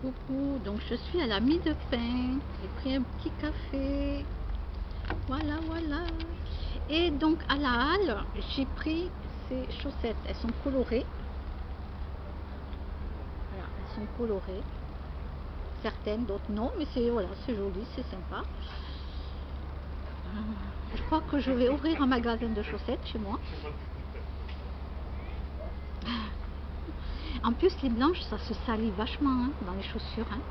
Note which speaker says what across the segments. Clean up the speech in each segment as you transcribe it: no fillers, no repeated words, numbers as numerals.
Speaker 1: Coucou, donc je suis à la mie de pain, j'ai pris un petit café, voilà, voilà. Et donc à la halle, j'ai pris ces chaussettes, elles sont colorées, voilà, elles sont colorées, certaines, d'autres non, mais c'est voilà, c'est joli, c'est sympa. Je crois que je vais ouvrir un magasin de chaussettes chez moi. En plus, les blanches, ça se salit vachement hein, dans les chaussures. Hein.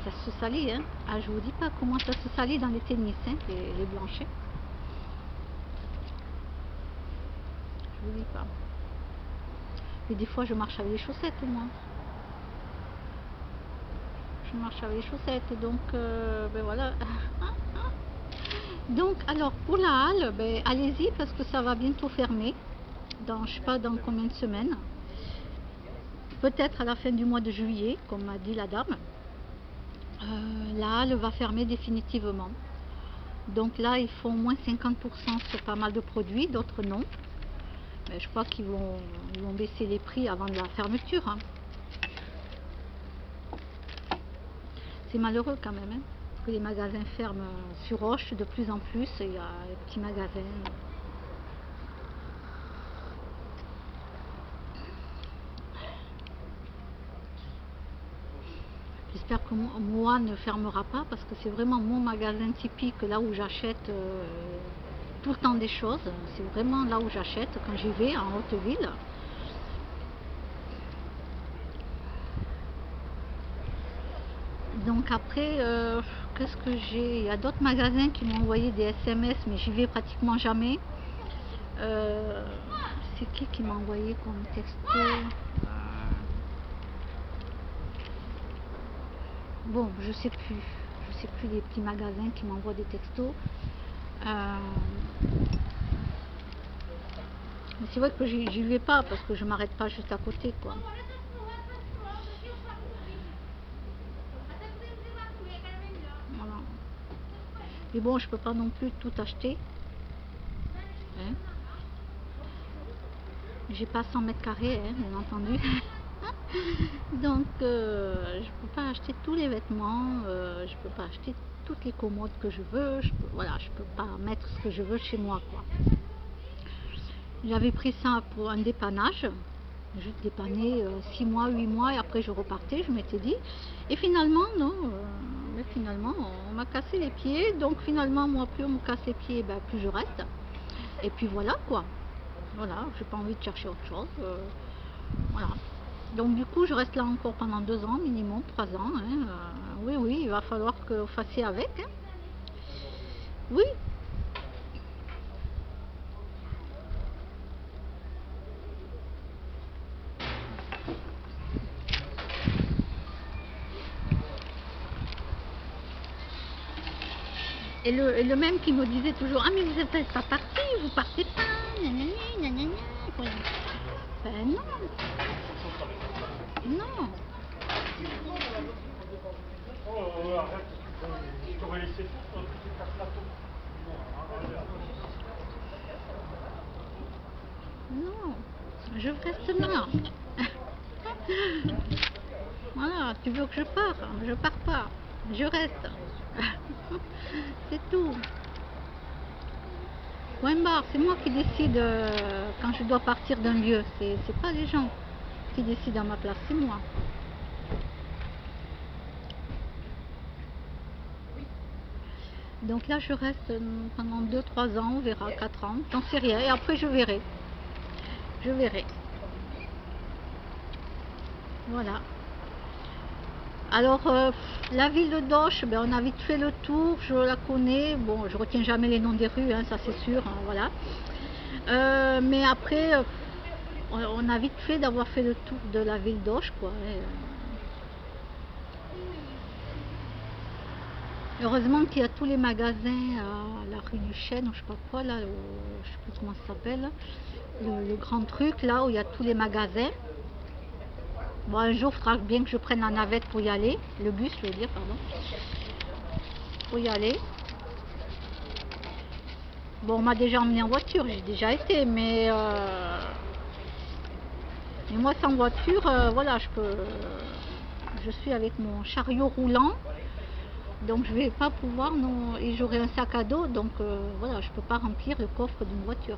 Speaker 1: Ça se salit. Hein. Ah, je vous dis pas comment ça se salit dans les tennis, hein, les blanches. Hein. Je vous dis pas. Mais des fois, je marche avec les chaussettes, moi. Je marche avec les chaussettes, donc ben voilà. Donc, alors pour la halle, ben, allez-y parce que ça va bientôt fermer. Dans, je sais pas dans combien de semaines. Peut-être à la fin du mois de juillet, comme m'a dit la dame. La halle va fermer définitivement. Donc là, ils font moins 50% sur pas mal de produits, d'autres non. Mais je crois qu'ils vont baisser les prix avant de la fermeture. Hein. C'est malheureux quand même, hein, que les magasins ferment sur Roche de plus en plus. Il y a des petits magasins. J'espère que moi ne fermera pas parce que c'est vraiment mon magasin typique, là où j'achète tout le temps des choses. C'est vraiment là où j'achète quand j'y vais en haute ville. Donc après, qu'est-ce que j'ai? Il y a d'autres magasins qui m'ont envoyé des SMS, mais j'y vais pratiquement jamais. C'est qui m'a envoyé comme texto? Bon, je sais plus. Je sais plus les petits magasins qui m'envoient des textos. Mais c'est vrai que j'y vais pas parce que je m'arrête pas juste à côté, quoi. Voilà. Mais bon, je peux pas non plus tout acheter. Hein. J'ai pas 100 mètres carrés, hein, bien entendu. Donc, je peux pas acheter tous les vêtements, je peux pas acheter toutes les commodes que je veux. Voilà, je peux pas mettre ce que je veux chez moi, quoi. J'avais pris ça pour un dépannage, juste dépanner 6 mois, 8 mois et après je repartais, je m'étais dit. Et finalement, non, mais finalement on m'a cassé les pieds, donc finalement moi plus on me casse les pieds, ben, plus je reste. Et puis voilà quoi, voilà, j'ai pas envie de chercher autre chose, voilà. Donc du coup je reste là encore pendant 2 ans minimum, 3 ans, hein, oui oui, il va falloir que vous fassiez avec, hein. Oui. Et le même qui me disait toujours, ah mais vous n'êtes pas parti, vous partez pas, nanani, nanani. Ben non, non. Non, je reste là. Voilà, tu veux que je parte, je pars pas, je reste. C'est tout. Point barre, c'est moi qui décide quand je dois partir d'un lieu. C'est pas les gens qui décident à ma place, c'est moi. Donc là, je reste pendant 2-3 ans, on verra, 4 ans, j'en sais rien. Et après, je verrai. Je verrai. Voilà. Alors, la ville de Doche, ben, on a vite fait le tour, je la connais. Bon, je retiens jamais les noms des rues, hein, ça c'est sûr, hein, voilà. Mais après, on a vite fait d'avoir fait le tour de la ville d'Auch, quoi. Heureusement qu'il y a tous les magasins à la rue du Chêne, ou je sais pas quoi, là, je sais plus comment ça s'appelle, le grand truc, là où il y a tous les magasins. Bon, un jour, il faudra bien que je prenne la navette pour y aller, le bus, je veux dire, pardon, pour y aller. Bon, on m'a déjà emmené en voiture, j'ai déjà été, mais moi sans voiture, voilà, je suis avec mon chariot roulant, donc je vais pas pouvoir, non, et j'aurai un sac à dos, donc voilà, je peux pas remplir le coffre d'une voiture.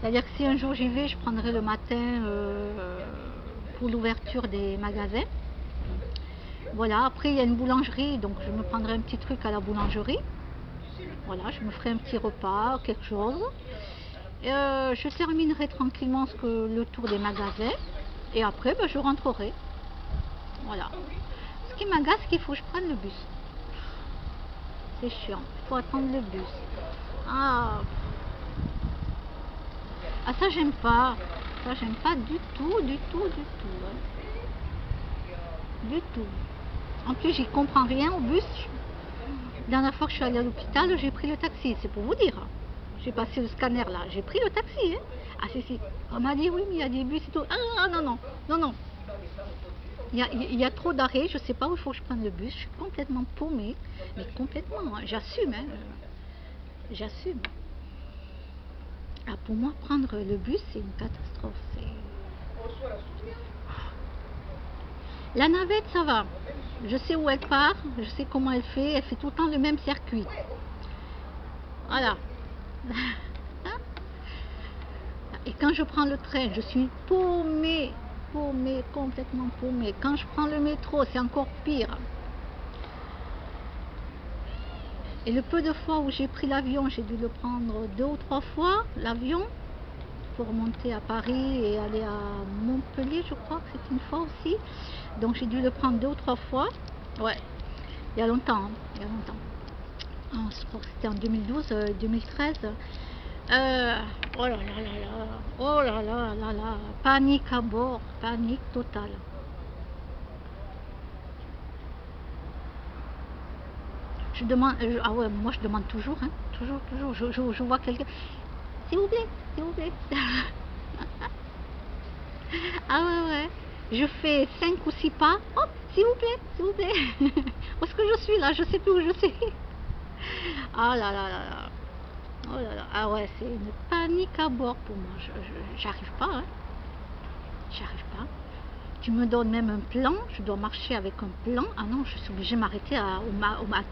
Speaker 1: C'est-à-dire que si un jour j'y vais, je prendrai le matin pour l'ouverture des magasins. Voilà, après il y a une boulangerie, donc je me prendrai un petit truc à la boulangerie. Voilà, je me ferai un petit repas, quelque chose. Je terminerai tranquillement le tour des magasins. Et après, ben, je rentrerai. Voilà. Ce qui m'agace, c'est qu'il faut que je prenne le bus. C'est chiant. Il faut attendre le bus. Ah, ça, j'aime pas. Ça, j'aime pas du tout, du tout, du tout. Hein. Du tout. En plus, j'y comprends rien au bus. La dernière fois que je suis allée à l'hôpital, j'ai pris le taxi. C'est pour vous dire. J'ai passé le scanner là. J'ai pris le taxi. Hein. Ah, si. On m'a dit oui, mais il y a des bus et tout. Ah, non, non. Non, non. Il y a trop d'arrêts, je sais pas où il faut que je prenne le bus, je suis complètement paumée, mais complètement, hein. J'assume, hein. J'assume. Ah, pour moi, prendre le bus, c'est une catastrophe. La navette, ça va. Je sais où elle part, je sais comment elle fait tout le temps le même circuit. Voilà. Et quand je prends le train, je suis paumée. Paumée, complètement paumée. Quand je prends le métro, c'est encore pire. Et le peu de fois où j'ai pris l'avion, j'ai dû le prendre 2 ou 3 fois, l'avion, pour monter à Paris et aller à Montpellier, je crois que c'est une fois aussi. Donc j'ai dû le prendre 2 ou 3 fois. Ouais, il y a longtemps, hein, il y a longtemps. Oh, je crois que c'était en 2012, 2013. Oh là là là là, oh là là là là, panique à bord, panique totale. Je demande, ah ouais, moi je demande toujours, hein, toujours, je vois quelqu'un, s'il vous plaît, s'il vous plaît. Ah ouais, ouais, je fais 5 ou 6 pas, hop, s'il vous plaît, s'il vous plaît. Où est-ce que je suis là, je sais plus où je suis. Ah là là là là. Oh là là, ah ouais, c'est une panique à bord pour moi. J'arrive pas, hein. J'arrive pas. Tu me donnes même un plan, je dois marcher avec un plan. Ah non, je suis obligée de m'arrêter à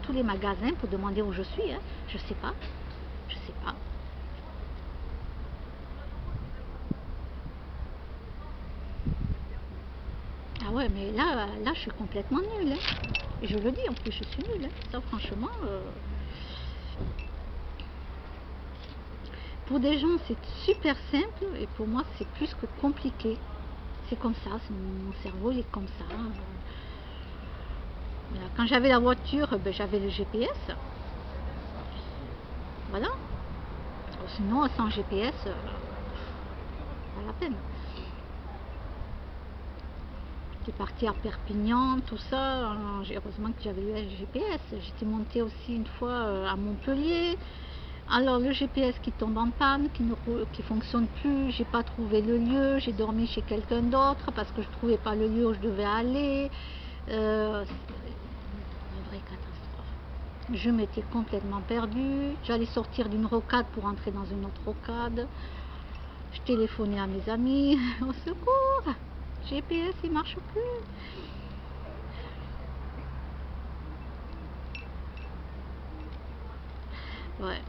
Speaker 1: tous les magasins pour demander où je suis, hein. Je sais pas, je sais pas. Ah ouais, mais là je suis complètement nulle, hein. Et je le dis, en plus, je suis nulle, hein. Ça, franchement... Pour des gens, c'est super simple, et pour moi, c'est plus que compliqué. C'est comme ça, mon cerveau, il est comme ça. Voilà. Quand j'avais la voiture, ben, j'avais le GPS. Voilà. Sinon, sans GPS, pas la peine. J'étais partie à Perpignan, tout ça. Heureusement que j'avais le GPS. J'étais montée aussi une fois à Montpellier. Alors le GPS qui tombe en panne, qui fonctionne plus, j'ai pas trouvé le lieu, j'ai dormi chez quelqu'un d'autre parce que je trouvais pas le lieu où je devais aller. C'est une vraie catastrophe. Je m'étais complètement perdue, j'allais sortir d'une rocade pour entrer dans une autre rocade. Je téléphonais à mes amis, au secours, GPS il marche plus. Ouais.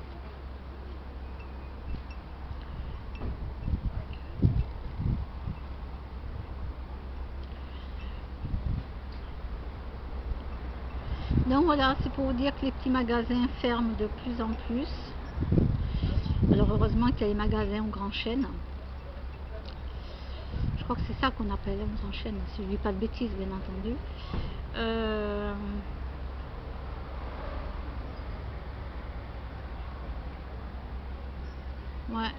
Speaker 1: Donc voilà, c'est pour vous dire que les petits magasins ferment de plus en plus. Alors heureusement qu'il y a les magasins aux grandes chaînes. Je crois que c'est ça qu'on appelle aux grandes chaînes, si je ne dis pas de bêtises, bien entendu. Ouais,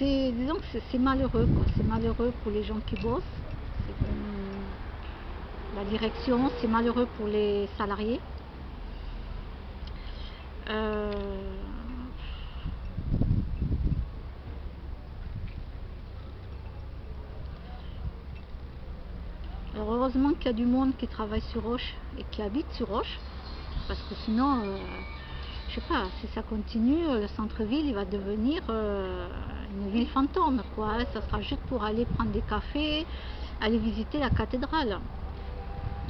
Speaker 1: disons que c'est malheureux, quoi. C'est malheureux pour les gens qui bossent. La direction, c'est malheureux pour les salariés. Alors heureusement qu'il y a du monde qui travaille sur Auch et qui habite sur Auch, parce que sinon je sais pas, si ça continue, le centre-ville, il va devenir une ville fantôme, quoi. Ça sera juste pour aller prendre des cafés, aller visiter la cathédrale.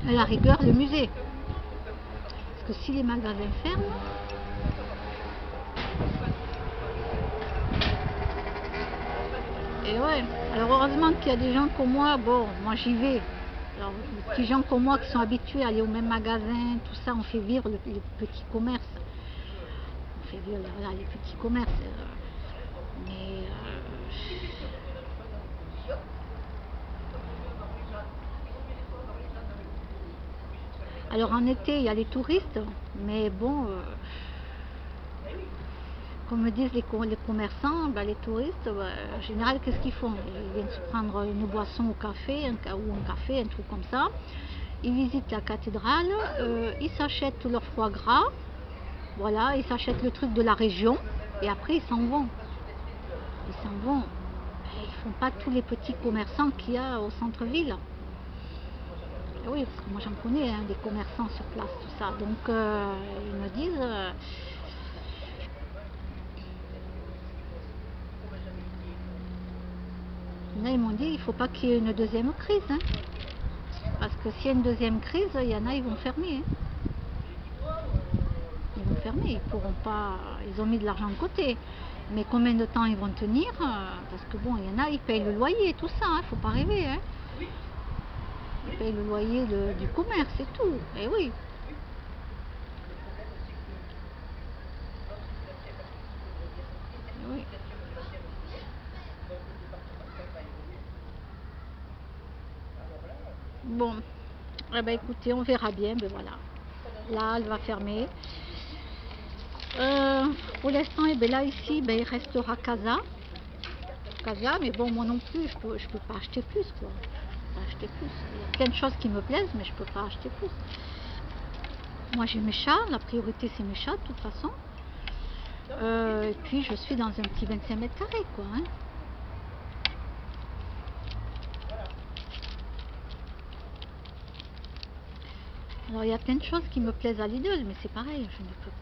Speaker 1: À la rigueur, le musée. Parce que si les magasins ferment, et ouais, alors heureusement qu'il y a des gens comme moi, bon, moi j'y vais. Alors, les petits gens comme moi qui sont habitués à aller au même magasin, tout ça, on fait vivre les petits commerces. On fait vivre voilà, les petits commerces. Mais alors en été, il y a les touristes, mais bon, comme me disent les commerçants, bah, les touristes, bah, en général, qu'est-ce qu'ils font? Ils viennent se prendre une boisson au café, ou un café, un truc comme ça. Ils visitent la cathédrale, ils s'achètent leur foie gras, voilà, ils s'achètent le truc de la région, et après ils s'en vont. Ils s'en vont. Ils font pas tous les petits commerçants qu'il y a au centre-ville. Oui, parce que moi j'en connais hein, des commerçants sur place, tout ça. Donc ils me disent... là, ils m'ont dit il ne faut pas qu'il y ait une deuxième crise. Hein, parce que s'il y a une deuxième crise, il y en a, ils vont fermer. Hein. Ils vont fermer, ils pourront pas... Ils ont mis de l'argent de côté. Mais combien de temps ils vont tenir? Parce que bon, il y en a, ils payent le loyer et tout ça, il ne faut pas rêver. Hein. Ils payent le loyer du commerce et tout. Et oui. Oui. Bon, eh ben, écoutez, on verra bien. Ben voilà. Là, elle va fermer. Pour l'instant, eh ben, là, ici, ben, il restera Casa. Casa, mais bon, moi non plus, je peux pas acheter plus, quoi. Pas acheter plus. Il y a plein de choses qui me plaisent, mais je peux pas acheter plus. Moi, j'ai mes chats. La priorité, c'est mes chats, de toute façon. Et puis, je suis dans un petit 25 mètres carrés, quoi. Hein. Alors, il y a plein de choses qui me plaisent à Lidl, mais c'est pareil, je ne peux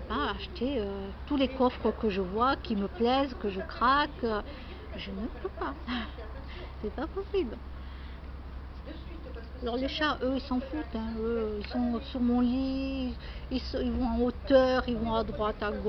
Speaker 1: pas acheter tous les coffres que je vois, qui me plaisent, que je craque. Je ne peux pas. C'est pas possible. Alors les chats, eux, ils s'en foutent. Hein. Eux, ils sont sur mon lit, ils vont en hauteur, ils vont à droite, à gauche.